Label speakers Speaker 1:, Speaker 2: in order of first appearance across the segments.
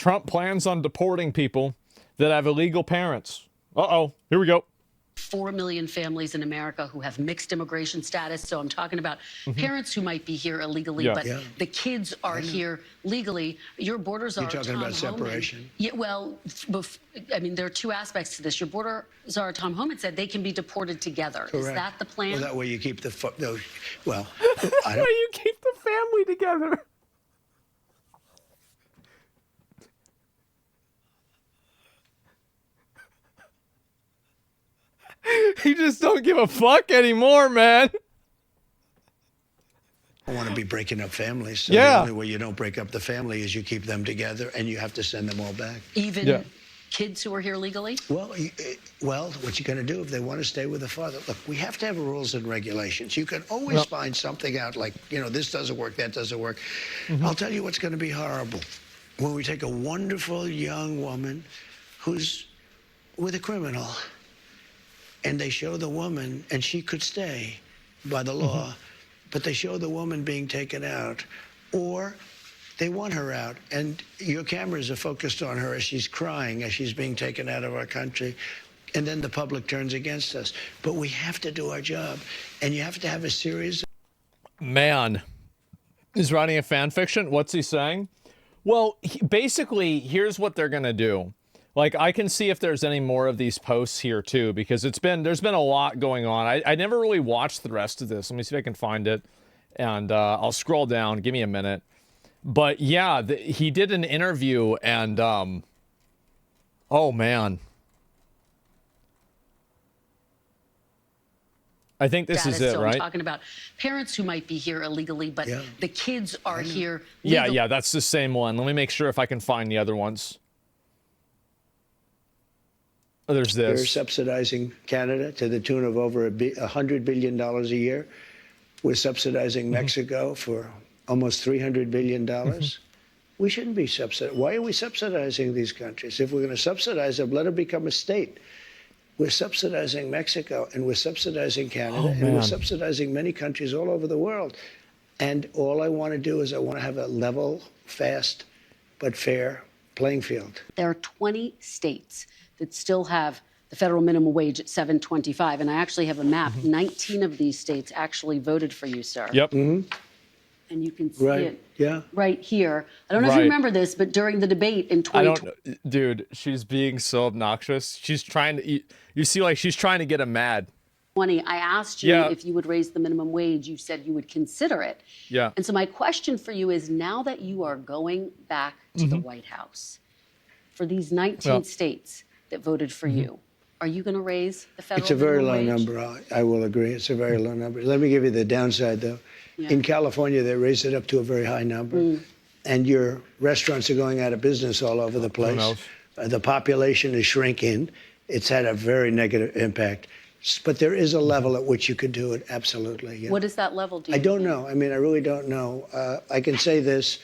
Speaker 1: Trump plans on deporting people that have illegal parents. Uh-oh, here we go.
Speaker 2: 4 million families in America who have mixed immigration status. So I'm talking about parents who might be here illegally, but the kids are here legally. Your borders are
Speaker 3: You're talking about separation.
Speaker 2: Yeah, well, I mean, there are two aspects to this. Your borders are, Tom Homan said, they can be deported together.
Speaker 3: Correct.
Speaker 2: Is that the plan?
Speaker 3: Well, that way you keep the, well,
Speaker 1: I don't. You keep the family together. You just don't give a fuck anymore, man.
Speaker 3: I want to be breaking up families. So
Speaker 1: Yeah.
Speaker 3: the only way you don't break up the family is you keep them together, and you have to send them all back.
Speaker 2: Even kids who are here legally?
Speaker 3: Well, what you going to do if they want to stay with the father? Look, we have to have rules and regulations. You can always find something out like, this doesn't work, that doesn't work. I'll tell you what's going to be horrible. When we take a wonderful young woman who's with a criminal, and they show the woman, and she could stay by the law, but they show the woman being taken out, or they want her out, and your cameras are focused on her as she's crying, as she's being taken out of our country, and then the public turns against us. But we have to do our job, and you have to have a series.
Speaker 1: Man, he's writing a fan fiction. What's he saying? Well, basically, here's what they're gonna do. Like, I can see if there's any more of these posts here, too, because there's been a lot going on. I never really watched the rest of this. Let me see if I can find it, and I'll scroll down. Give me a minute. But, yeah, he did an interview, and, oh, man. I think this is it,
Speaker 2: so
Speaker 1: right?
Speaker 2: I'm talking about parents who might be here illegally, but the kids are here legally.
Speaker 1: Yeah, that's the same one. Let me make sure if I can find the other ones. Oh, there's this.
Speaker 3: We're subsidizing Canada to the tune of over $100 billion a year. We're subsidizing Mexico for almost $300 billion. We shouldn't be subsidizing. Why are we subsidizing these countries? If we're going to subsidize them, let them become a state. We're subsidizing Mexico, and we're subsidizing Canada, and we're subsidizing many countries all over the world. And all I want to do is I want to have a level, fast, but fair playing field.
Speaker 2: There are 20 states that still have the federal minimum wage at $7.25. And I actually have a map. 19 of these states actually voted for you, sir.
Speaker 1: Yep.
Speaker 2: And you can see it right here. I don't know if you remember this, but during the debate in 2020.
Speaker 1: Dude, she's being so obnoxious. She's trying to, you see, like, she's trying to get him mad.
Speaker 2: I asked you if you would raise the minimum wage. You said you would consider it.
Speaker 1: Yeah.
Speaker 2: And so my question for you is, now that you are going back to the White House, for these 19 states that voted for you, are you going to raise the federal minimum wage?
Speaker 3: It's a very low number. I will agree. It's a very low number. Let me give you the downside, though. In California, they raised it up to a very high number. And your restaurants are going out of business all over the place. The population is shrinking. It's had a very negative impact. But there is a level at which you could do it, absolutely. Yeah.
Speaker 2: What is that level, do you
Speaker 3: I don't know. I mean, I really don't know. I can say this.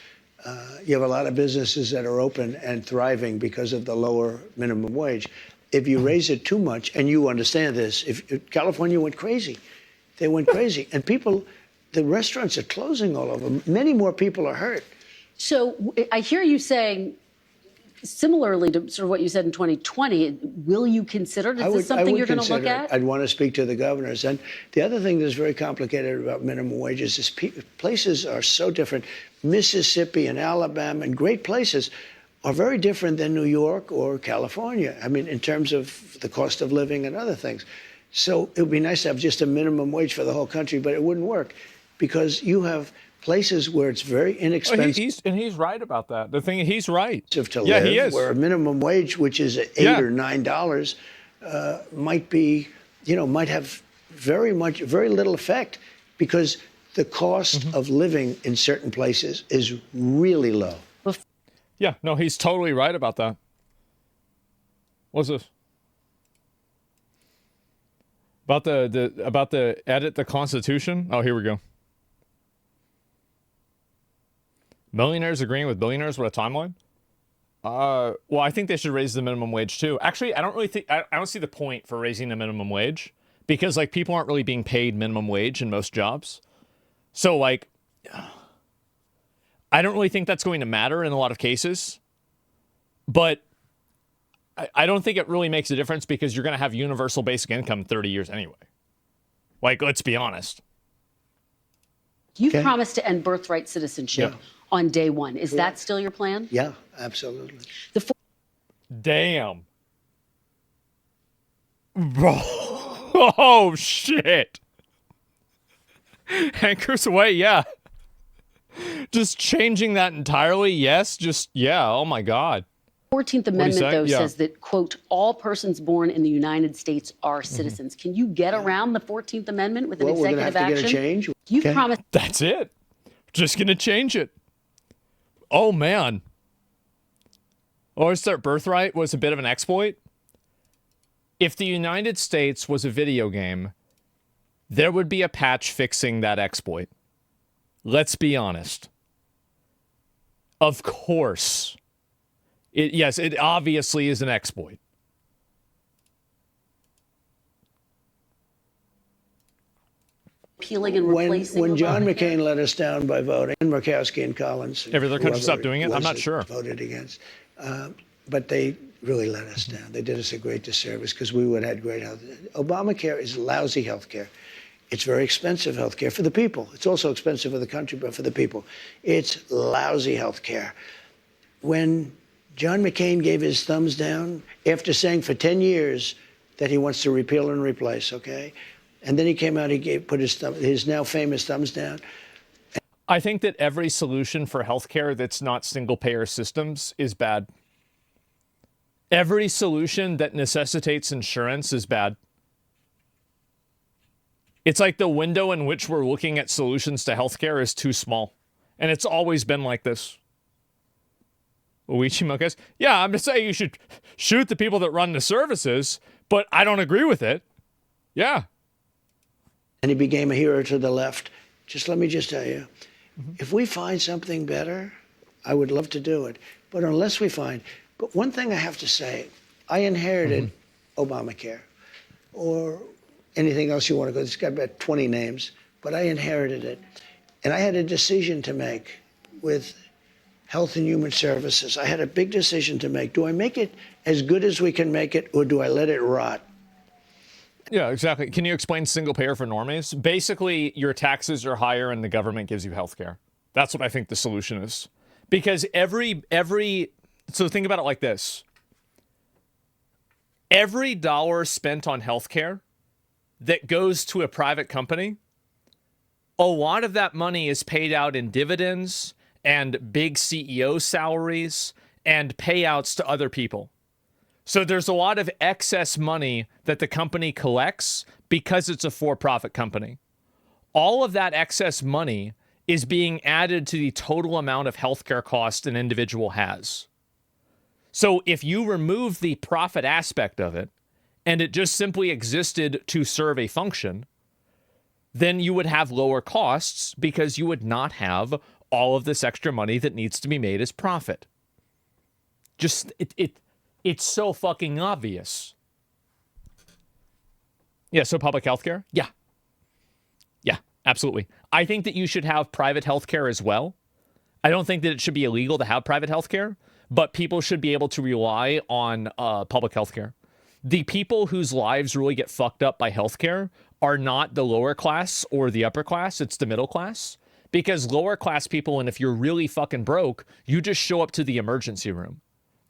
Speaker 3: You have a lot of businesses that are open and thriving because of the lower minimum wage. If you raise it too much, and you understand this, if California went crazy, they went crazy. And people, the restaurants are closing all over. Many more people are hurt.
Speaker 2: So I hear you saying, similarly to sort of what you said in 2020, will you consider, is this something you're going to look at?
Speaker 3: I'd want to speak to the governors. And the other thing that's very complicated about minimum wages is places are so different. Mississippi and Alabama and great places are very different than New York or California. I mean, in terms of the cost of living and other things. So it would be nice to have just a minimum wage for the whole country, but it wouldn't work because you have places where it's very inexpensive.
Speaker 1: And he's right about that. The thing, he's right.
Speaker 3: To live, he is. Where a minimum wage, which is $8 or $9, might be, might have very little effect because the cost of living in certain places is really low.
Speaker 1: Yeah, no, he's totally right about that. What's this? About the edit the Constitution? Oh, here we go. Millionaires agreeing with billionaires? What a timeline. Well, I think they should raise the minimum wage too. Actually, I don't see the point for raising the minimum wage because like people aren't really being paid minimum wage in most jobs. So like, I don't really think that's going to matter in a lot of cases. But I don't think it really makes a difference because you're going to have universal basic income in 30 years anyway. Like, let's be honest.
Speaker 2: You've promised to end birthright citizenship on day one. Is that still your plan?
Speaker 3: Yeah, absolutely.
Speaker 1: Damn. Bro. Oh, shit. Anchors away, yeah. Just changing that entirely, yes. Just, yeah, oh my God.
Speaker 2: 14th Amendment, though,
Speaker 1: Yeah.
Speaker 2: says that, quote, all persons born in the United States are citizens. Can you get around the 14th Amendment with an executive action?
Speaker 3: We're going to have to get a change.
Speaker 2: You've promised.
Speaker 1: That's it. Just going to change it. Oh, man. Oyster birthright was a bit of an exploit. If the United States was a video game, there would be a patch fixing that exploit. Let's be honest. Of course. Yes, it obviously is an exploit.
Speaker 2: Peeling and replacing.
Speaker 3: When John McCain let us down by voting, and Murkowski and Collins,
Speaker 1: Every other country stopped doing it? I'm not sure.
Speaker 3: Voted against, but they really let us down. They did us a great disservice because we would have had great health. Obamacare is lousy health care. It's very expensive health care for the people. It's also expensive for the country, but for the people, it's lousy health care. When John McCain gave his thumbs down after saying for 10 years that he wants to repeal and replace, okay? And then he came out, put his now famous thumbs down.
Speaker 1: I think that every solution for healthcare that's not single-payer systems is bad. Every solution that necessitates insurance is bad. It's like the window in which we're looking at solutions to healthcare is too small. And it's always been like this. Uichi Mokas, yeah, I'm just saying you should shoot the people that run the services, but I don't agree with it. Yeah.
Speaker 3: And he became a hero to the left. Let me tell you, if we find something better, I would love to do it. But unless we find, but one thing I have to say, I inherited Obamacare or anything else you want to go. It's got about 20 names, but I inherited it. And I had a decision to make with Health and Human Services. I had a big decision to make. Do I make it as good as we can make it, or do I let it rot?
Speaker 1: Yeah, exactly. Can you explain single payer for normies? Basically, your taxes are higher and the government gives you health care. That's what I think the solution is. Because so think about it like this. Every dollar spent on healthcare that goes to a private company, a lot of that money is paid out in dividends and big CEO salaries and payouts to other people. So there's a lot of excess money that the company collects because it's a for-profit company. All of that excess money is being added to the total amount of healthcare cost an individual has. So if you remove the profit aspect of it, and it just simply existed to serve a function, then you would have lower costs because you would not have all of this extra money that needs to be made as profit. It's so fucking obvious. Yeah, so public healthcare? Yeah. Yeah, absolutely. I think that you should have private healthcare as well. I don't think that it should be illegal to have private healthcare, but people should be able to rely on public healthcare. The people whose lives really get fucked up by healthcare are not the lower class or the upper class, it's the middle class. Because lower class people, and if you're really fucking broke, you just show up to the emergency room.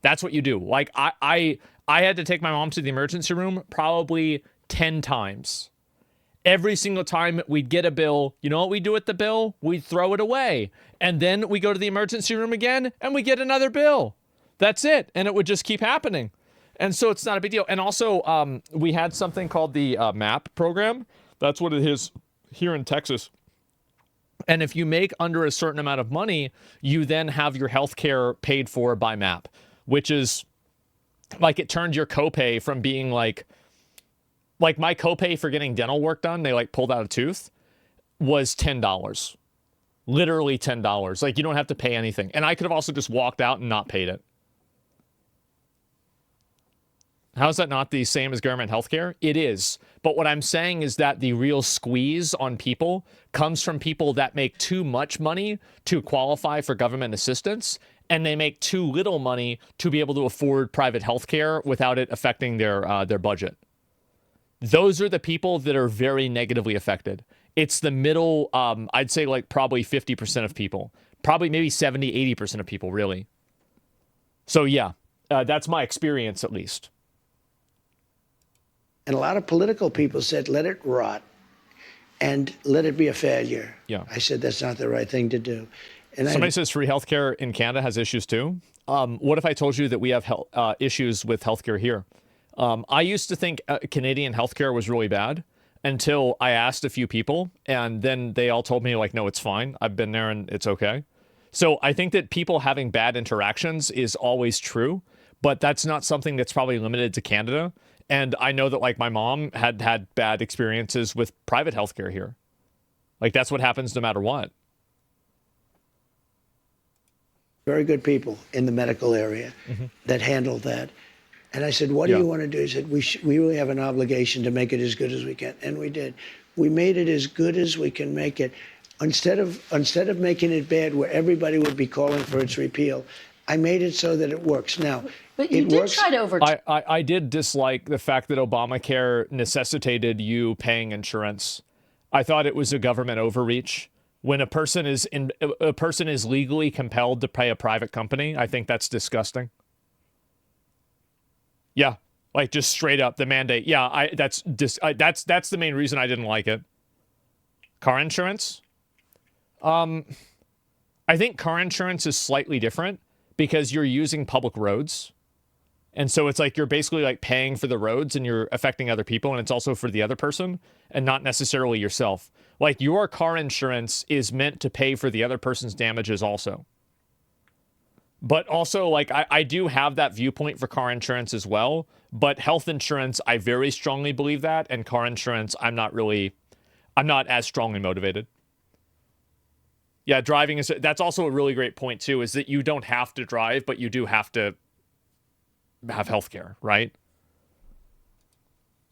Speaker 1: That's what you do. Like, I had to take my mom to the emergency room probably 10 times. Every single time we'd get a bill, you know what we do with the bill? We'd throw it away. And then we go to the emergency room again, and we get another bill. That's it. And it would just keep happening. And so it's not a big deal. And also, we had something called the MAP program. That's what it is here in Texas. And if you make under a certain amount of money, you then have your health care paid for by MAP, which is like it turned your copay from being like my copay for getting dental work done, they like pulled out a tooth, was $10. Literally $10. Like you don't have to pay anything. And I could have also just walked out and not paid it. How is that not the same as government healthcare? It is. But what I'm saying is that the real squeeze on people comes from people that make too much money to qualify for government assistance and they make too little money to be able to afford private health care without it affecting their budget. Those are the people that are very negatively affected. It's the middle, I'd say like probably 50% of people, probably maybe 70, 80% of people, really. So yeah, that's my experience at least.
Speaker 3: And a lot of political people said, let it rot and let it be a failure.
Speaker 1: Yeah.
Speaker 3: I said, that's not the right thing to do. And
Speaker 1: somebody says free healthcare in Canada has issues too. What if I told you that we have issues with healthcare here? I used to think Canadian healthcare was really bad until I asked a few people, and then they all told me, like, no, it's fine. I've been there and it's okay. So I think that people having bad interactions is always true, but that's not something that's probably limited to Canada. And I know that, like, my mom had bad experiences with private healthcare here. Like, that's what happens no matter what.
Speaker 3: Very good people in the medical area that handle that. And I said, what do you want to do? He said, we really have an obligation to make it as good as we can. And we did. We made it as good as we can make it. Instead of making it bad where everybody would be calling for its repeal, I made it so that it works. Now,
Speaker 2: but you did try to overturn.
Speaker 1: I did dislike the fact that Obamacare necessitated you paying insurance. I thought it was a government overreach. When a person is legally compelled to pay a private company, I think that's disgusting. Yeah, like just straight up the mandate. Yeah, that's the main reason I didn't like it. Car insurance? I think car insurance is slightly different because you're using public roads. And so it's like you're basically like paying for the roads and you're affecting other people, and it's also for the other person and not necessarily yourself. Like your car insurance is meant to pay for the other person's damages also. But also, like, I do have that viewpoint for car insurance as well. But health insurance, I very strongly believe that. And car insurance, I'm not as strongly motivated. Yeah, driving that's also a really great point, too, is that you don't have to drive, but you do have to have health care, right?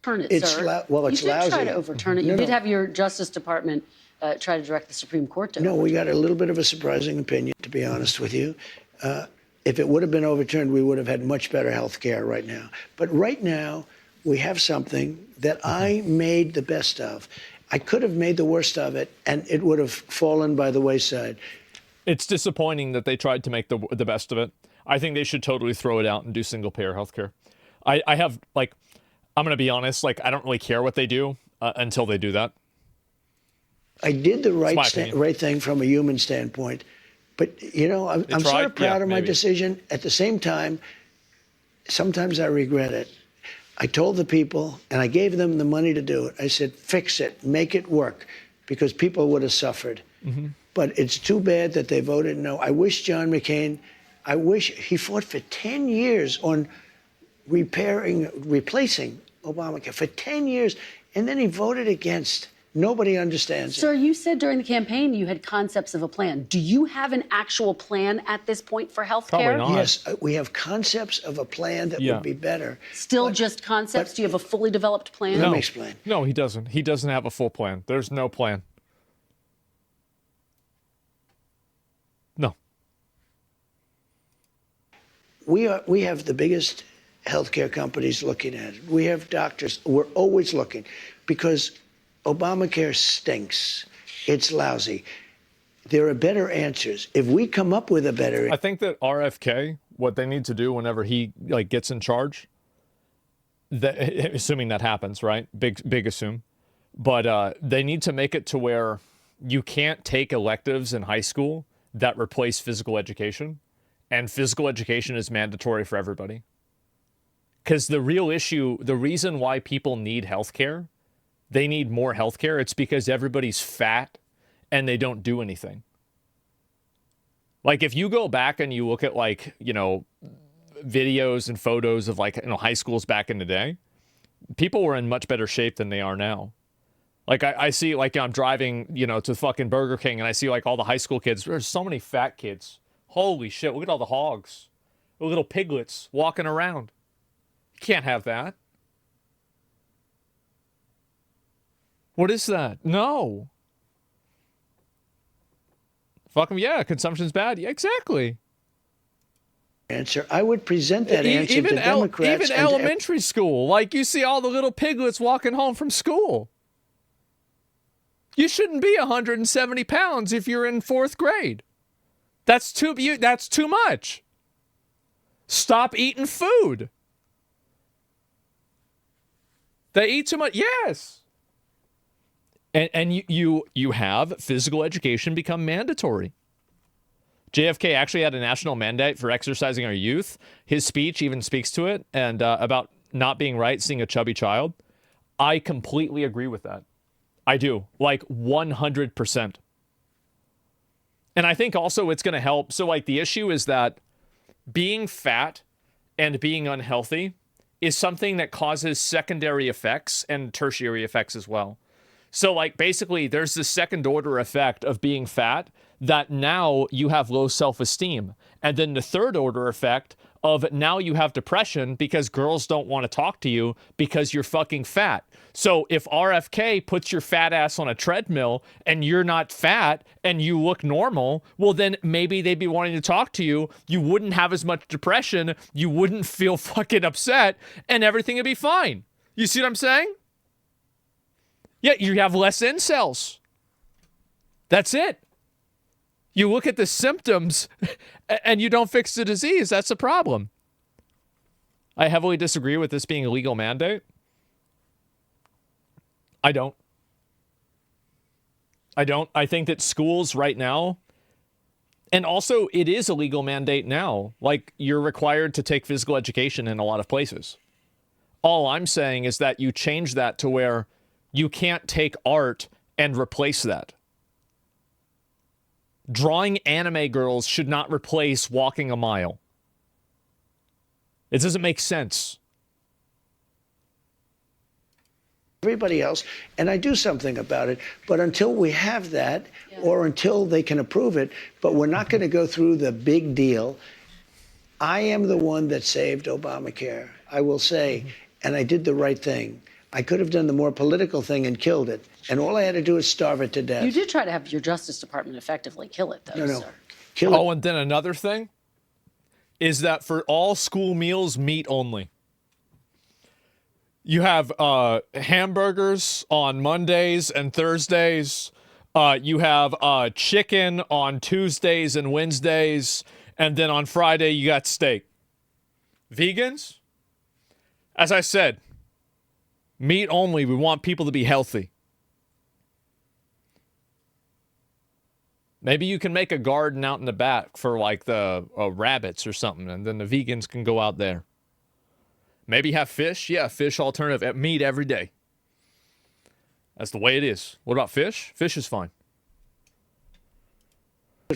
Speaker 2: Turn it,
Speaker 3: it's
Speaker 2: sir.
Speaker 3: it's
Speaker 2: you did
Speaker 3: lousy.
Speaker 2: try to overturn it. You did have your Justice Department try to direct the Supreme Court to.
Speaker 3: No, we got a little bit of a surprising opinion, to be honest with you. If it would have been overturned, we would have had much better health care right now. But right now, we have something that I made the best of. I could have made the worst of it, and it would have fallen by the wayside.
Speaker 1: It's disappointing that they tried to make the best of it. I think they should totally throw it out and do single-payer healthcare. I have, like, I'm going to be honest, like, I don't really care what they do until they do that.
Speaker 3: I did the right thing from a human standpoint. But, you know, I'm sort of proud of my decision. At the same time, sometimes I regret it. I told the people, and I gave them the money to do it. I said, fix it, make it work, because people would have suffered. But it's too bad that they voted no. I wish John McCain, he fought for 10 years on replacing Obamacare, for 10 years, and then he voted against. Nobody understands it.
Speaker 2: Sir, you said during the campaign you had concepts of a plan. Do you have an actual plan at this point for health care?
Speaker 1: Probably not.
Speaker 3: Yes, we have concepts of a plan that would be better.
Speaker 2: Still just concepts? Do you have a fully developed plan?
Speaker 3: Let me explain.
Speaker 1: No, he doesn't. He doesn't have a full plan. There's no plan. No.
Speaker 3: We have the biggest healthcare companies looking at it. We have doctors. We're always looking because Obamacare stinks. It's lousy. There are better answers. If we come up with a better...
Speaker 1: I think that RFK, what they need to do whenever he gets in charge, assuming that happens, right? Big assume. But they need to make it to where you can't take electives in high school that replace physical education. And physical education is mandatory for everybody. Because the real issue, the reason why people need healthcare, they need more healthcare, it's because everybody's fat and they don't do anything. Like if you go back and you look at videos and photos of high schools back in the day, people were in much better shape than they are now. Like I see, I'm driving, to fucking Burger King and I see all the high school kids. There's so many fat kids. Holy shit, look at all the hogs. The little piglets walking around. You can't have that. What is that? No. Fuck them, yeah, consumption's bad. Yeah, exactly.
Speaker 3: answer. I would present that answer to Democrats.
Speaker 1: Even elementary school. Like, you see all the little piglets walking home from school. You shouldn't be 170 pounds if you're in 4th grade. That's too much. Stop eating food. They eat too much. Yes. And you have physical education become mandatory. JFK actually had a national mandate for exercising our youth. His speech even speaks to it, and about not being right seeing a chubby child. I completely agree with that. I do, like 100%. And I think also it's going to help. So, like, the issue is that being fat and being unhealthy is something that causes secondary effects and tertiary effects as well. So, like, basically, there's this second order effect of being fat that now you have low self-esteem. And then the third order effect of now you have depression because girls don't want to talk to you because you're fucking fat. So if RFK puts your fat ass on a treadmill and you're not fat and you look normal, well, then maybe they'd be wanting to talk to you. You wouldn't have as much depression. You wouldn't feel fucking upset and everything would be fine. You see what I'm saying? Yeah, you have less incels. That's it. You look at the symptoms and you don't fix the disease. That's a problem. I heavily disagree with this being a legal mandate. I don't. I think that schools right now, and also it is a legal mandate now. Like, you're required to take physical education in a lot of places. All I'm saying is that you change that to where you can't take art and replace that. Drawing anime girls should not replace walking a mile. It doesn't make sense.
Speaker 3: Everybody else, and I do something about it. But until we have that, or until they can approve it, but we're not going to go through the big deal. I am the one that saved Obamacare, I will say, and I did the right thing. I could have done the more political thing and killed it. And all I had to do is starve it to death.
Speaker 2: You did try to have your Justice Department effectively kill it, though,
Speaker 3: No.
Speaker 2: sir.
Speaker 3: Kill it.
Speaker 1: Oh, and then another thing is that for all school meals, meat only. You have hamburgers on Mondays and Thursdays. You have chicken on Tuesdays and Wednesdays. And then on Friday, you got steak. Vegans, as I said, meat only. We want people to be healthy. Maybe you can make a garden out in the back for, like, the rabbits or something, and then the vegans can go out there. Maybe have fish. Yeah, fish alternative. Meat every day. That's the way it is. What about fish? Fish is fine.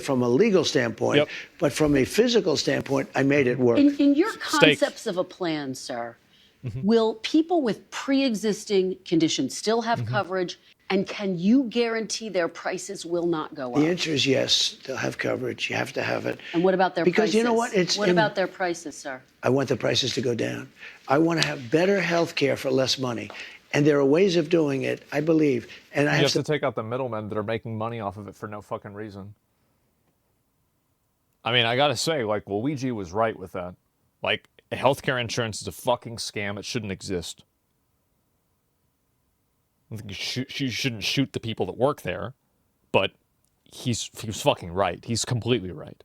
Speaker 3: From a legal standpoint, but from a physical standpoint, I made it work.
Speaker 2: In your concepts of a plan, sir, will people with pre-existing conditions still have coverage? And can you guarantee their prices will not go up?
Speaker 3: The answer is yes. They'll have coverage. You have to have it.
Speaker 2: And what about their prices?
Speaker 3: Because you know what?
Speaker 2: What about their prices, sir?
Speaker 3: I want the prices to go down. I want to have better health care for less money. And there are ways of doing it, I believe. And
Speaker 1: you have to take out the middlemen that are making money off of it for no fucking reason. I mean, I gotta say, like, Luigi was right with that. Like, healthcare insurance is a fucking scam. It shouldn't exist. I think you shouldn't shoot the people that work there, but he was fucking right. He's completely right.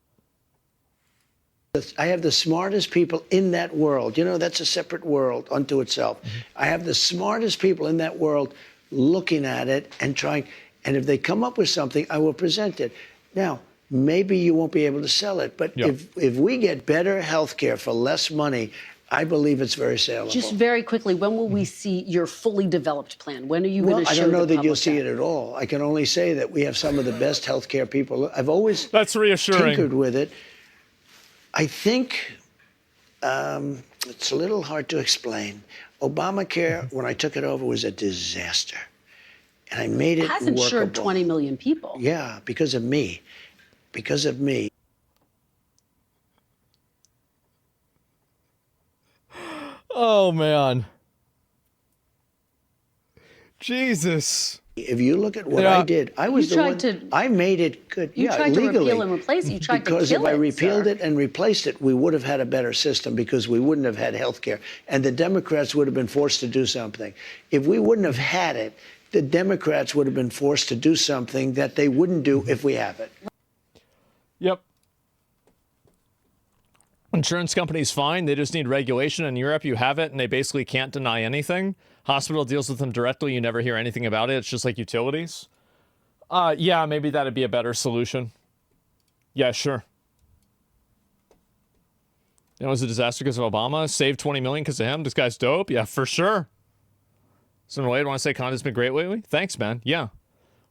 Speaker 3: I have the smartest people in that world. You know, that's a separate world unto itself. I have the smartest people in that world looking at it and trying. And if they come up with something, I will present it. Now, maybe you won't be able to sell it, but if we get better health care for less money, I believe it's very saleable.
Speaker 2: Just very quickly, when will we see your fully developed plan? When are you going to show the public?
Speaker 3: I don't know that you'll see it at all. I can only say that we have some of the best healthcare people. I've always
Speaker 1: That's reassuring.
Speaker 3: tinkered with it. I think it's a little hard to explain. Obamacare, when I took it over, was a disaster. And I made it
Speaker 2: has insured
Speaker 3: workable.
Speaker 2: 20 million people.
Speaker 3: Yeah, because of me. Because of me.
Speaker 1: Oh, man. Jesus.
Speaker 3: If you look at what I did, I was
Speaker 2: You
Speaker 3: the one.
Speaker 2: tried to-
Speaker 3: I made it good.
Speaker 2: You
Speaker 3: yeah,
Speaker 2: tried to
Speaker 3: legally.
Speaker 2: repeal and replace it. You tried to
Speaker 3: Because
Speaker 2: kill
Speaker 3: if I
Speaker 2: it,
Speaker 3: repealed
Speaker 2: sir.
Speaker 3: it and replaced it, we would have had a better system because we wouldn't have had health care. And the Democrats would have been forced to do something. If we wouldn't have had it, the Democrats would have been forced to do something that they wouldn't do if we have it.
Speaker 1: Yep. Insurance companies fine. They just need regulation. In Europe, you have it, and they basically can't deny anything. Hospital deals with them directly. You never hear anything about it. It's just like utilities. Yeah, maybe that'd be a better solution. Yeah, sure. It was a disaster because of Obama. Saved 20 million because of him. This guy's dope. Yeah, for sure. So, Wade, want to say conten's been great lately? Thanks, man. Yeah.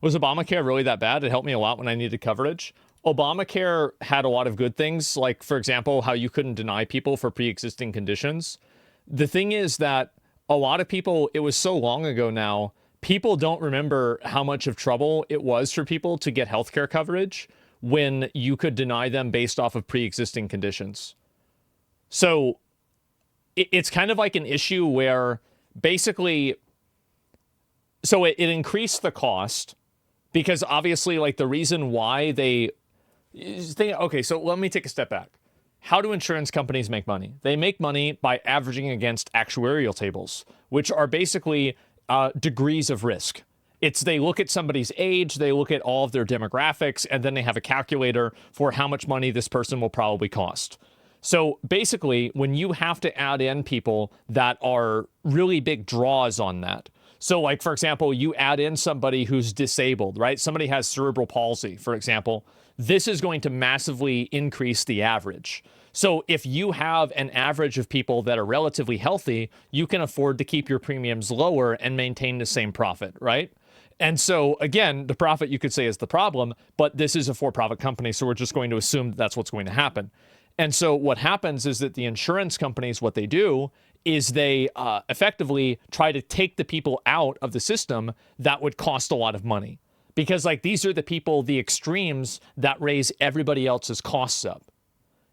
Speaker 1: Was Obamacare really that bad? It helped me a lot when I needed coverage. Obamacare had a lot of good things, like, for example, how you couldn't deny people for pre-existing conditions. The thing is that a lot of people, it was so long ago now, people don't remember how much of trouble it was for people to get healthcare coverage when you could deny them based off of pre-existing conditions. So it's kind of like an issue where basically, so it increased the cost because obviously, like, the reason why they think, okay, so let me take a step back. How do insurance companies make money? They make money by averaging against actuarial tables, which are basically degrees of risk. They look at somebody's age, they look at all of their demographics, and then they have a calculator for how much money this person will probably cost. So basically, when you have to add in people that are really big draws on that, so like, for example, you add in somebody who's disabled, right? Somebody has cerebral palsy, for example. This is going to massively increase the average. So if you have an average of people that are relatively healthy, you can afford to keep your premiums lower and maintain the same profit, right? And so, again, the profit you could say is the problem, but this is a for-profit company, so we're just going to assume that that's what's going to happen. And so what happens is that the insurance companies, what they do is they effectively try to take the people out of the system that would cost a lot of money. Because, like, these are the people, the extremes that raise everybody else's costs up.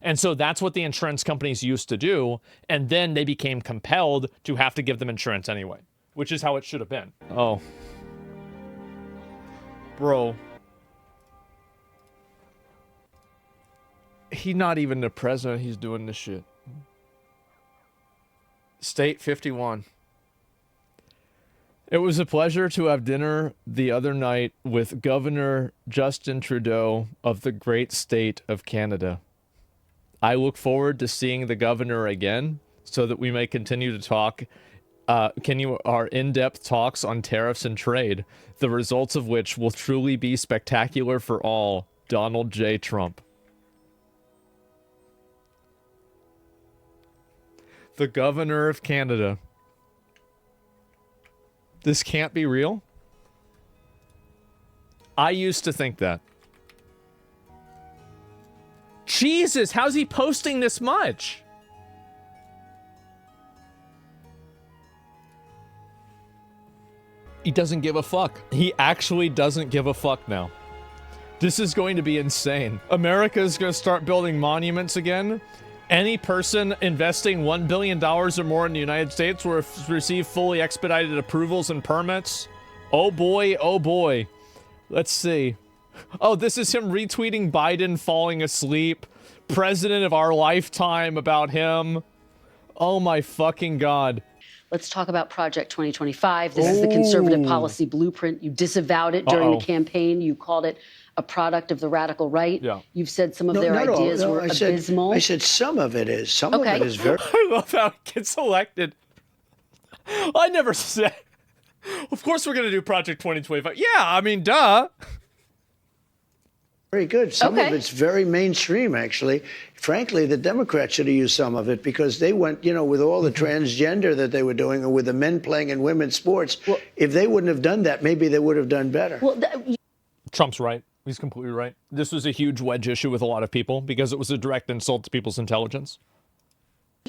Speaker 1: And so that's what the insurance companies used to do. And then they became compelled to have to give them insurance anyway, which is how it should have been. Oh. Bro. He's not even the president. He's doing this shit. State 51. It was a pleasure to have dinner the other night with Governor Justin Trudeau of the great state of Canada. I look forward to seeing the governor again so that we may continue to talk, our in-depth talks on tariffs and trade, the results of which will truly be spectacular for all. Donald J. Trump. The governor of Canada. This can't be real? I used to think that. Jesus, how's he posting this much? He doesn't give a fuck. He actually doesn't give a fuck now. This is going to be insane. America's going to start building monuments again. Any person investing $1 billion or more in the United States will receive fully expedited approvals and permits. Oh boy, oh boy. Let's see. Oh, this is him retweeting Biden falling asleep. President of our lifetime about him. Oh my fucking God.
Speaker 2: Let's talk about Project 2025. This is the conservative policy blueprint. You disavowed it during the campaign. You called it a product of the radical right. Yeah. You've said some of their ideas were abysmal.
Speaker 3: I said some of it is. Some of it is very...
Speaker 1: I love how it gets elected. I never said... Of course we're going to do Project 2025. Yeah, I mean, duh.
Speaker 3: Very good. Some of it's very mainstream, actually. Frankly, the Democrats should have used some of it because they went, you know, with all the transgender that they were doing and with the men playing in women's sports. Well, if they wouldn't have done that, maybe they would have done better.
Speaker 2: Well,
Speaker 1: Trump's right. He's completely right. This was a huge wedge issue with a lot of people because it was a direct insult to people's intelligence.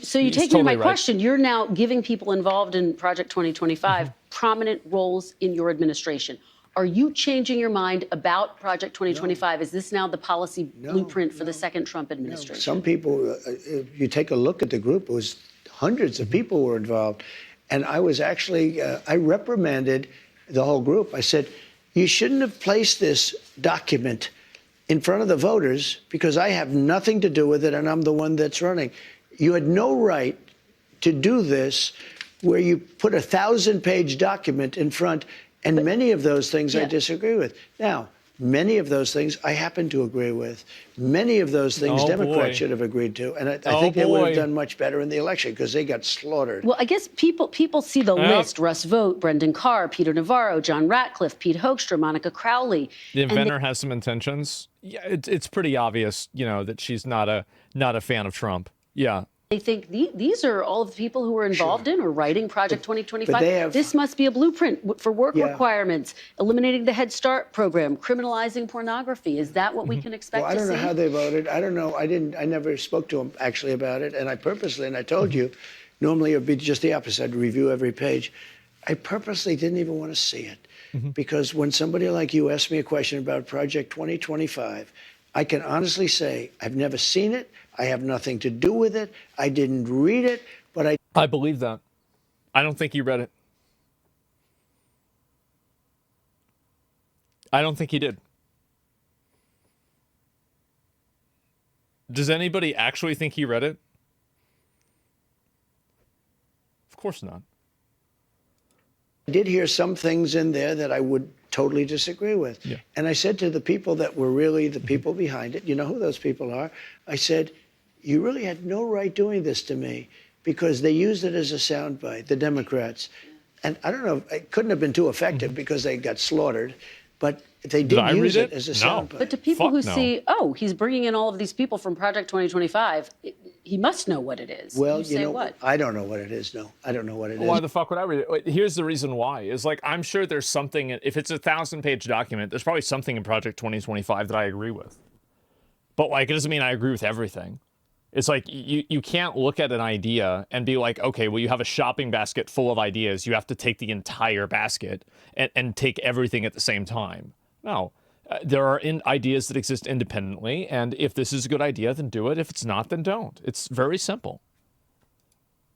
Speaker 2: So you take me to my question. You're now giving people involved in Project 2025 prominent roles in your administration. Are you changing your mind about Project 2025? Is this now the policy blueprint for the second Trump administration?
Speaker 3: Some people, if you take a look at the group, it was hundreds of people were involved. And I was actually, I reprimanded the whole group. I said, you shouldn't have placed this document in front of the voters because I have nothing to do with it and I'm the one that's running. You had no right to do this where you put a 1,000-page document in front, and many of those things I disagree with. Now, many of those things I happen to agree with. Many of those things Democrats should have agreed to, and I think they would have done much better in the election because they got slaughtered.
Speaker 2: Well, I guess people see the list: Russ Vought, Brendan Carr, Peter Navarro, John Ratcliffe, Pete Hoekstra, Monica Crowley.
Speaker 1: The inventor has some intentions. Yeah, it's pretty obvious, you know, that she's not a fan of Trump. Yeah.
Speaker 2: They think these are all of the people who were involved in or writing Project 2025. This must be a blueprint for work requirements, eliminating the Head Start program, criminalizing pornography. Is that what we can expect to see?
Speaker 3: Well, I don't know how they voted. I don't know. I never spoke to them actually about it. And I purposely, and I told you, normally it would be just the opposite. I'd review every page. I purposely didn't even want to see it. Because when somebody like you asked me a question about Project 2025, I can honestly say I've never seen it. I have nothing to do with it. I didn't read it, but
Speaker 1: I believe that. I don't think he read it. I don't think he did. Does anybody actually think he read it? Of course not.
Speaker 3: I did hear some things in there that I would totally disagree with. Yeah. And I said to the people that were really the people behind it, you know who those people are? I said, you really had no right doing this to me because they used it as a soundbite, the Democrats. And I don't know, it couldn't have been too effective because they got slaughtered, but they did use it as a soundbite.
Speaker 2: But to people who see, oh, he's bringing in all of these people from Project 2025, he must know what it is.
Speaker 3: Well, you know what? I don't know what it is, no. I don't know what it is.
Speaker 1: Why the fuck would I read it? Here's the reason why. Is like, I'm sure there's something, if it's a 1,000-page document, there's probably something in Project 2025 that I agree with. But like, it doesn't mean I agree with everything. It's like, you can't look at an idea and be like, okay, well, you have a shopping basket full of ideas. You have to take the entire basket and take everything at the same time. No. There are ideas that exist independently, and if this is a good idea, then do it. If it's not, then don't. It's very simple.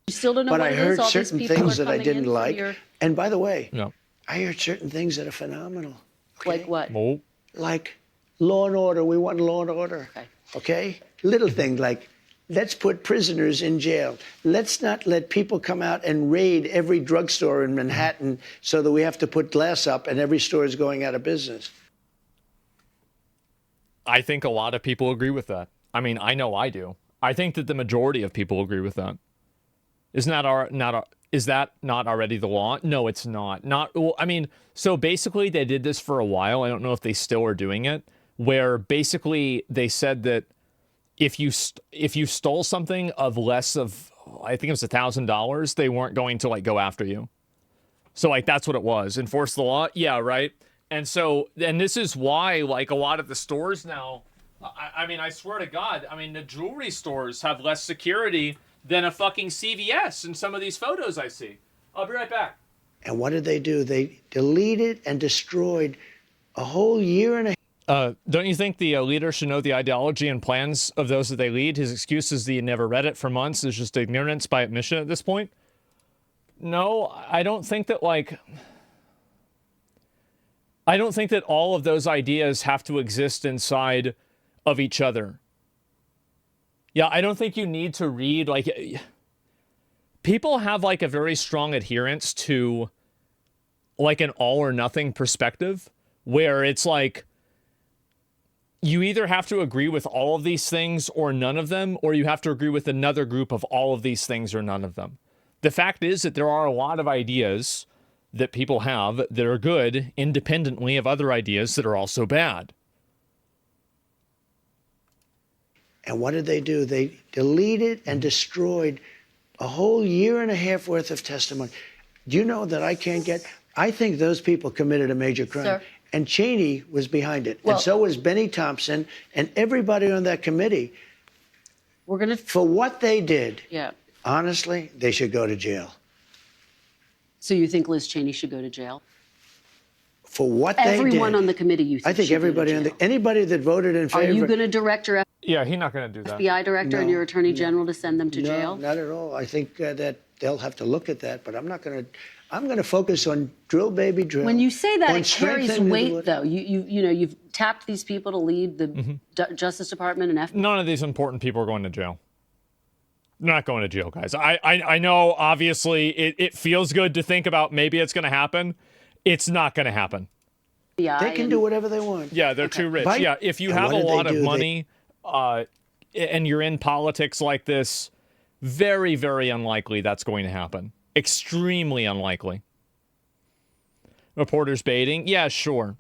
Speaker 2: You still don't know what it is?
Speaker 3: But I heard certain things that I didn't like. And by the way,
Speaker 1: yeah.
Speaker 3: I heard certain things that are phenomenal. Okay?
Speaker 2: Like what?
Speaker 1: Oh.
Speaker 3: Like law and order. We want law and order. Okay? Little things like, let's put prisoners in jail. Let's not let people come out and raid every drugstore in Manhattan so that we have to put glass up and every store is going out of business.
Speaker 1: I think a lot of people agree with that. I mean, I know I do. I think that the majority of people agree with that. Is that not already the law? No, it's not. Well, I mean, so basically they did this for a while. I don't know if they still are doing it, where basically they said that if you stole something of less of, I think it was $1,000, they weren't going to like go after you. So like that's what it was. Enforce the law? Yeah, right. And so, and this is why, like, a lot of the stores now, I mean, I swear to God, I mean, the jewelry stores have less security than a fucking CVS in some of these photos I see. I'll be right back.
Speaker 3: And what did they do? They deleted and destroyed a whole year and a half.
Speaker 1: Don't you think the leader should know the ideology and plans of those that they lead? His excuse is that he never read it for months is just ignorance by admission at this point. No, I don't think that, like... I don't think that all of those ideas have to exist inside of each other. Yeah, I don't think you need to read, like... People have, like, a very strong adherence to, like, an all-or-nothing perspective, where it's like, you either have to agree with all of these things or none of them, or you have to agree with another group of all of these things or none of them. The fact is that there are a lot of ideas that people have that are good independently of other ideas that are also bad.
Speaker 3: And what did they do? They deleted and destroyed a whole year and a half worth of testimony. Do you know that I can't get... I think those people committed a major crime.
Speaker 2: Sir?
Speaker 3: And Cheney was behind it.
Speaker 2: Well,
Speaker 3: and so was Benny Thompson and everybody on that committee.
Speaker 2: We're going to...
Speaker 3: For what they did,
Speaker 2: yeah.
Speaker 3: Honestly, they should go to jail.
Speaker 2: So you think Liz Cheney should go to jail?
Speaker 3: For what they did.
Speaker 2: Everyone on the committee, you think
Speaker 3: I think everybody on the... Anybody that voted in favor...
Speaker 2: Are you going to direct your
Speaker 1: Yeah, he's not going to do that.
Speaker 2: FBI director and your attorney general to send them to jail?
Speaker 3: No, not at all. I think that they'll have to look at that, but I'm not going I'm going to focus on drill, baby, drill.
Speaker 2: When you say that,
Speaker 3: on
Speaker 2: it carries
Speaker 3: strengthening the
Speaker 2: weight, though. You've tapped these people to lead the Justice Department and FBI.
Speaker 1: None of these important people are going to jail. They're not going to jail, guys. I know, obviously, it feels good to think about maybe it's going to happen. It's not going to happen.
Speaker 3: They can do whatever they want.
Speaker 1: Yeah, they're too rich. Yeah, if you have a lot of money and you're in politics like this, very, very unlikely that's going to happen. Extremely unlikely. Reporters baiting? Yeah, sure.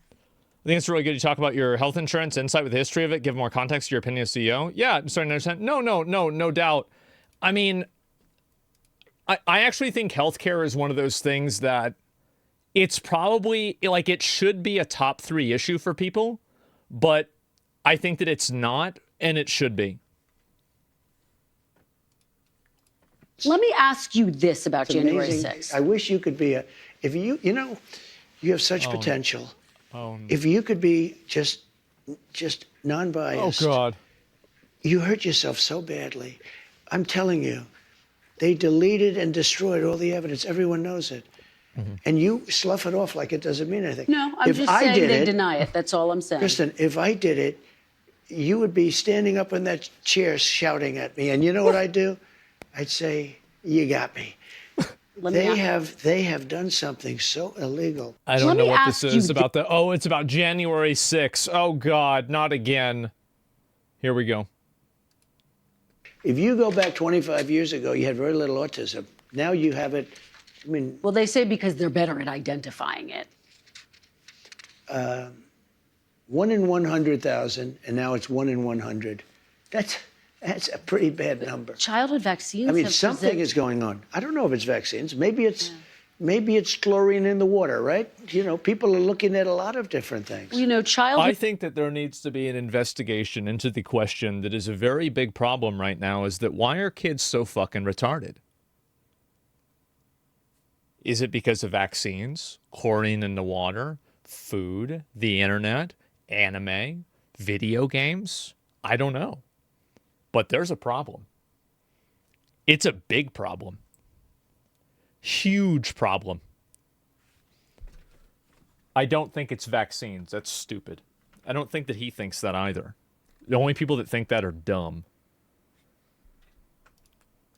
Speaker 1: I think it's really good to talk about your health insurance, insight with the history of it, give more context to your opinion as CEO. Yeah, I'm starting to understand. No doubt. I mean, I actually think healthcare is one of those things that it's probably, like, it should be a top 3 issue for people, but I think that it's not, and it should be.
Speaker 2: Let me ask you this about
Speaker 3: It's
Speaker 2: January
Speaker 3: amazing.
Speaker 2: 6th.
Speaker 3: I wish you could be you have such potential. If you could be just non-biased.
Speaker 1: Oh, God.
Speaker 3: You hurt yourself so badly. I'm telling you, they deleted and destroyed all the evidence. Everyone knows it. And you slough it off like it doesn't mean anything.
Speaker 2: No, I'm just saying they deny it. That's all I'm saying.
Speaker 3: Kristen, if I did it, you would be standing up in that chair shouting at me. And you know what I'd do? I'd say, you got me. They have done something so illegal.
Speaker 1: I don't know what this is about. It's about January 6th. Oh, God, not again. Here we go.
Speaker 3: If you go back 25 years ago, you had very little autism. Now you have it. I mean,
Speaker 2: well, they say because they're better at identifying it.
Speaker 3: 1 in 100,000, and now it's 1 in 100. That's a pretty bad number.
Speaker 2: Childhood vaccines.
Speaker 3: I mean, something is going on. I don't know if it's vaccines. Maybe it's chlorine in the water, right? You know, people are looking at a lot of different things.
Speaker 1: I think that there needs to be an investigation into the question that is a very big problem right now, is that why are kids so fucking retarded? Is it because of vaccines, chlorine in the water, food, the internet, anime, video games? I don't know. But there's a problem. It's a big problem. Huge problem. I don't think it's vaccines. That's stupid. I don't think that he thinks that either. The only people that think that are dumb.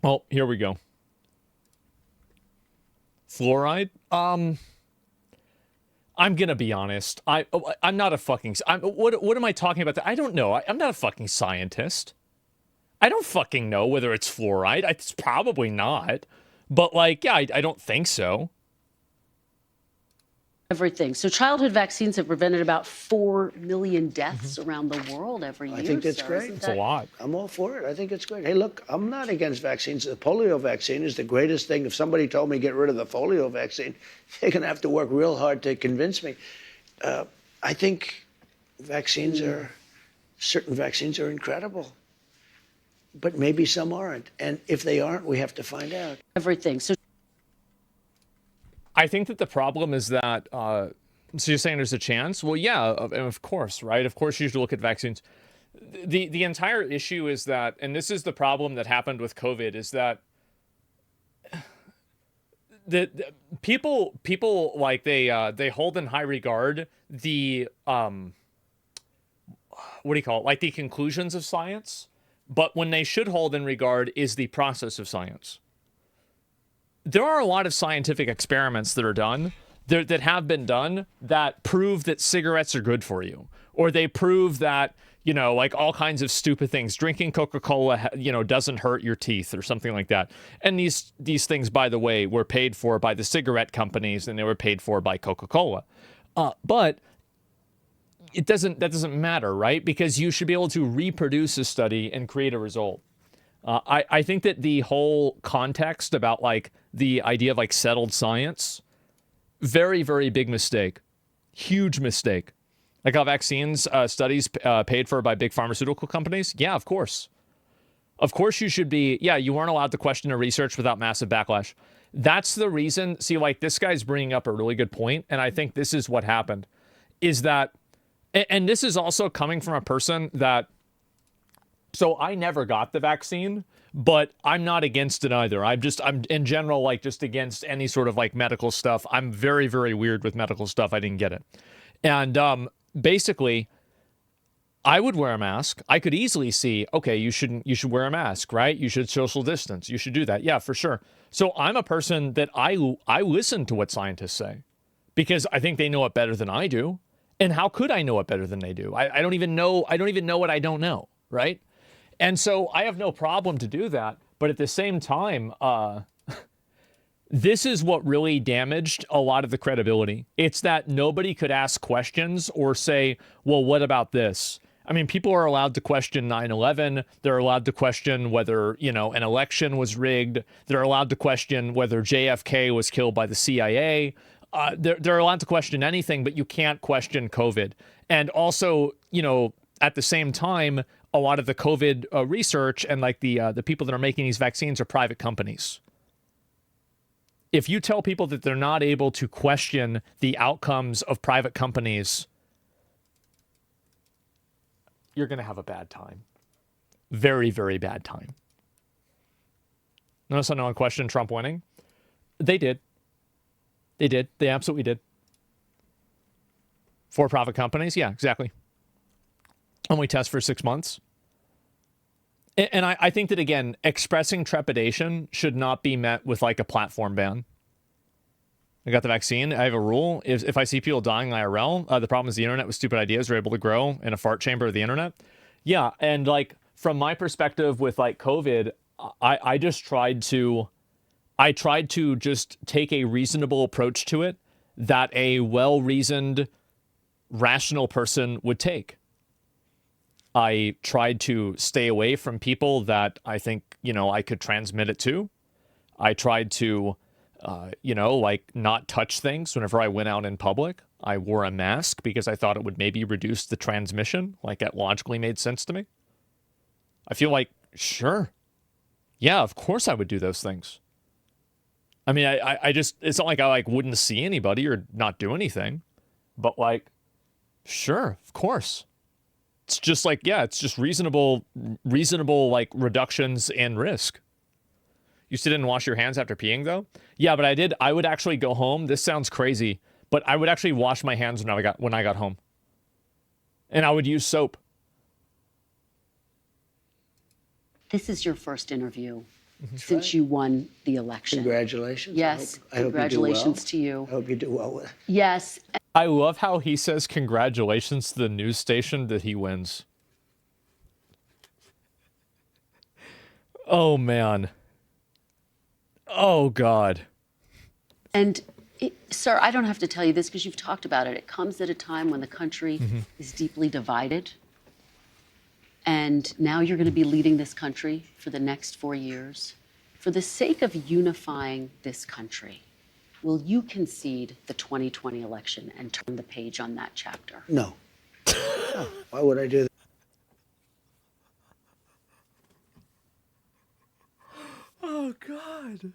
Speaker 1: Well, here we go. Fluoride? I'm gonna be honest. I'm not a fucking... what am I talking about? I don't know. I'm not a fucking scientist. I don't fucking know whether it's fluoride. It's probably not. But, like, yeah, I don't think so.
Speaker 2: Everything. So childhood vaccines have prevented about 4 million deaths around the world every year.
Speaker 3: I think that's great.
Speaker 1: It's a lot.
Speaker 3: I'm all for it. I think it's great. Hey, look, I'm not against vaccines. The polio vaccine is the greatest thing. If somebody told me get rid of the polio vaccine, they're going to have to work real hard to convince me. I think certain vaccines are incredible. But maybe some aren't. And if they aren't, we have to find out.
Speaker 2: Everything. So
Speaker 1: I think that the problem is that, so you're saying there's a chance? Well, yeah, of course, right? Of course you should look at vaccines. The entire issue is that, and this is the problem that happened with COVID, is that the people like they hold in high regard the, what do you call it? Like the conclusions of science. But when they should hold in regard is the process of science. There are a lot of scientific experiments that are done, that have been done, that prove that cigarettes are good for you. Or they prove that, like all kinds of stupid things. Drinking Coca-Cola, doesn't hurt your teeth or something like that. And these things, by the way, were paid for by the cigarette companies, and they were paid for by Coca-Cola. But that doesn't matter, right? Because you should be able to reproduce a study and create a result. I think that the whole context about like the idea of like settled science, very, very big mistake. Huge mistake. Like how vaccines studies paid for by big pharmaceutical companies. Yeah, of course. Of course you should be. Yeah, you weren't allowed to question a research without massive backlash. That's the reason. See, like this guy's bringing up a really good point, and I think this is what happened. Is that, and this is also coming from a person that So I never got the vaccine, but I'm not against it either. I'm in general, like, just against any sort of like medical stuff. I'm very, very weird with medical stuff. I didn't get it. And basically, I would wear a mask. I could easily see, okay, you should wear a mask, right? You should social distance. You should do that. Yeah, for sure. So I'm a person that I listen to what scientists say because I think they know it better than I do. And how could I know it better than they do? I don't even know. I don't even know what I don't know, right? And so I have no problem to do that. But at the same time, this is what really damaged a lot of the credibility. It's that nobody could ask questions or say, well, what about this? I mean, people are allowed to question 9/11. They're allowed to question whether, you know, an election was rigged. They're allowed to question whether JFK was killed by the CIA. They're allowed to question anything, but you can't question COVID. And also, you know, at the same time, a lot of the COVID research and like the people that are making these vaccines are private companies. If you tell people that they're not able to question the outcomes of private companies, you're going to have a bad time. Very, very bad time. Notice how no one questioned Trump winning? They did. They did. They absolutely did. For-profit companies? Yeah, exactly. Only test for 6 months. And I think that, again, expressing trepidation should not be met with like a platform ban. I got the vaccine. I have a rule. If I see people dying IRL, the problem is the internet with stupid ideas are able to grow in a fart chamber of the internet. Yeah, and like from my perspective with like COVID, I tried to just take a reasonable approach to it that a well-reasoned, rational person would take. I tried to stay away from people that I think, you know, I could transmit it to. I tried to, you know, like not touch things whenever I went out in public. I wore a mask because I thought it would maybe reduce the transmission. Like that logically made sense to me. I feel like, sure. Yeah, of course I would do those things. I mean, I just, it's not like I like wouldn't see anybody or not do anything, but like, sure, of course. It's just like, yeah, it's just reasonable like reductions in risk. You still didn't wash your hands after peeing though? Yeah, but I did. I would actually go home. This sounds crazy, but I would actually wash my hands when I got home. And I would use soap.
Speaker 2: This is your first interview since you won the election.
Speaker 3: Congratulations.
Speaker 2: Yes,
Speaker 3: I hope
Speaker 2: congratulations to you.
Speaker 3: I hope you do well with it.
Speaker 2: Yes.
Speaker 1: I love how he says congratulations to the news station that he wins. Oh, man. Oh, God.
Speaker 2: And, sir, I don't have to tell you this because you've talked about it. It comes at a time when the country is deeply divided. And now you're going to be leading this country for the next 4 years. For the sake of unifying this country, will you concede the 2020 election and turn the page on that chapter?
Speaker 3: No. No. Why would I do that?
Speaker 1: Oh, God.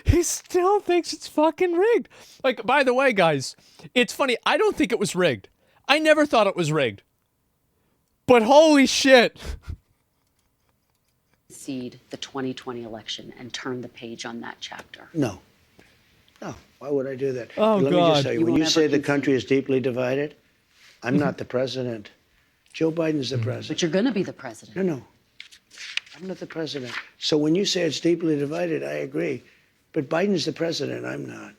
Speaker 1: He still thinks it's fucking rigged. Like, by the way, guys, it's funny. I don't think it was rigged. I never thought it was rigged. But holy shit.
Speaker 2: Concede the 2020 election and turn the page on that chapter.
Speaker 3: No. No. Why would I do that?
Speaker 1: Oh,
Speaker 3: Let me
Speaker 1: God.
Speaker 3: just tell you, when you say the country is deeply divided, I'm not the president. Joe Biden's the president.
Speaker 2: But you're going to be the president.
Speaker 3: No. I'm not the president. So when you say it's deeply divided, I agree. But Biden's the president. I'm not.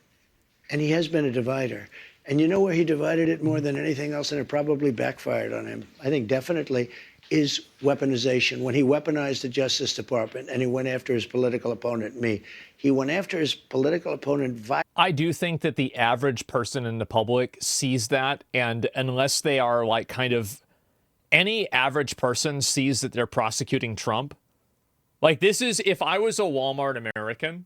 Speaker 3: And he has been a divider. And you know where he divided it more than anything else, and it probably backfired on him, I think definitely, is weaponization. When he weaponized the Justice Department and he went after his political opponent, me, he went after his political opponent.
Speaker 1: I do think that the average person in the public sees that, and unless they are like kind of, any average person sees that they're prosecuting Trump. Like this is, if I was a Walmart American,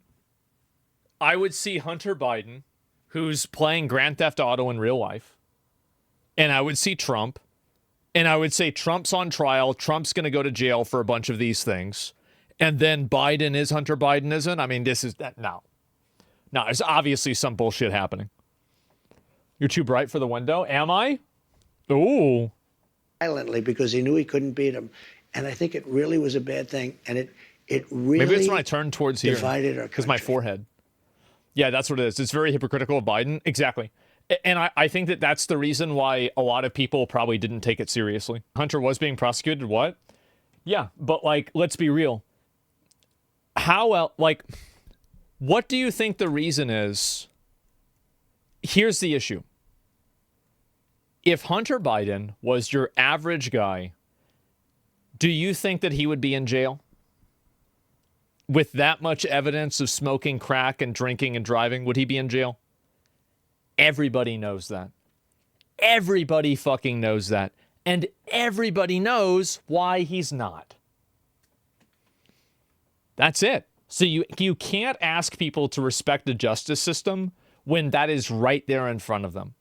Speaker 1: I would see Hunter Biden, who's playing Grand Theft Auto in real life, and I would see Trump, and I would say Trump's on trial, Trump's going to go to jail for a bunch of these things, and then Biden is Hunter Biden isn't? I mean, this is, that. No, there's obviously some bullshit happening. You're too bright for the window? Am I? Ooh.
Speaker 3: violently because he knew he couldn't beat him. And I think it really was a bad thing. And it really
Speaker 1: maybe it's when I turn towards here
Speaker 3: divided our
Speaker 1: because my
Speaker 3: country.
Speaker 1: forehead. Yeah, that's what it is. It's very hypocritical of Biden. Exactly. And I think that that's the reason why a lot of people probably didn't take it seriously. Hunter was being prosecuted. What? Yeah, but like, let's be real. How else? Like, what do you think the reason is? Here's the issue. If Hunter Biden was your average guy, do you think that he would be in jail? With that much evidence of smoking crack and drinking and driving, would he be in jail? Everybody knows that. Everybody fucking knows that. And everybody knows why he's not. That's it. So you can't ask people to respect the justice system when that is right there in front of them.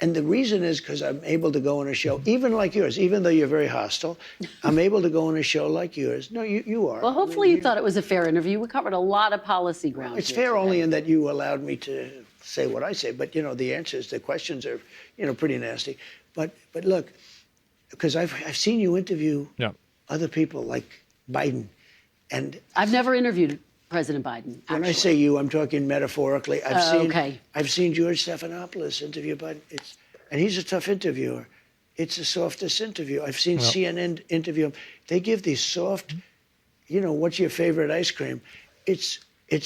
Speaker 3: And the reason is because I'm able to go on a show, even like yours, even though you're very hostile, I'm able to go on a show like yours. No, you are.
Speaker 2: Well, hopefully you thought it was a fair interview. We covered a lot of policy ground.
Speaker 3: It's fair only in that you allowed me to say what I say. But, the answers, the questions are, pretty nasty. But look, because I've seen you interview other people like Biden. And
Speaker 2: I've never interviewed President Biden. Actually.
Speaker 3: When I say you, I'm talking metaphorically. I've seen George Stephanopoulos interview Biden, and he's a tough interviewer. It's the softest interview. I've seen CNN interview him. They give these soft, what's your favorite ice cream? It's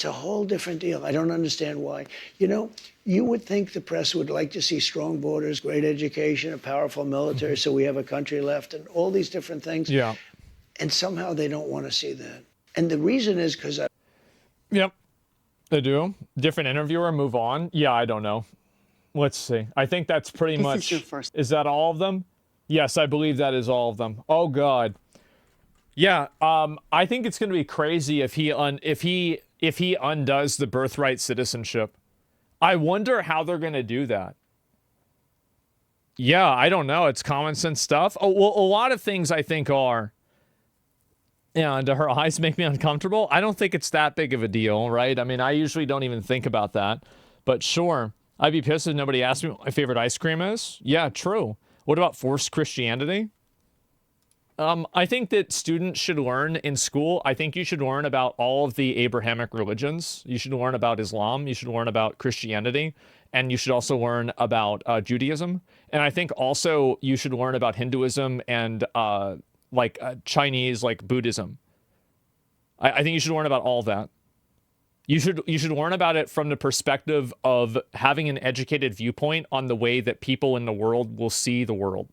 Speaker 3: a whole different deal. I don't understand why. You would think the press would like to see strong borders, great education, a powerful military, so we have a country left, and all these different things.
Speaker 1: Yeah.
Speaker 3: And somehow they don't want to see that. And the reason is because
Speaker 1: Yep, they do. Different interviewer, move on. Yeah, I don't know. Let's see. I think that's pretty much.
Speaker 2: Is your first.
Speaker 1: Is that all of them? Yes, I believe that is all of them. Oh God. Yeah. I think it's going to be crazy if he undoes the birthright citizenship. I wonder how they're going to do that. Yeah, I don't know. It's common sense stuff. Oh well, a lot of things I think are. Yeah, and her eyes make me uncomfortable. I don't think it's that big of a deal, right? I mean, I usually don't even think about that. But sure, I'd be pissed if nobody asked me what my favorite ice cream is. Yeah, true. What about forced Christianity? I think that students should learn in school. I think you should learn about all of the Abrahamic religions. You should learn about Islam. You should learn about Christianity. And you should also learn about Judaism. And I think also you should learn about Hinduism and Chinese, like Buddhism. I think you should learn about all that. You should learn about it from the perspective of having an educated viewpoint on the way that people in the world will see the world.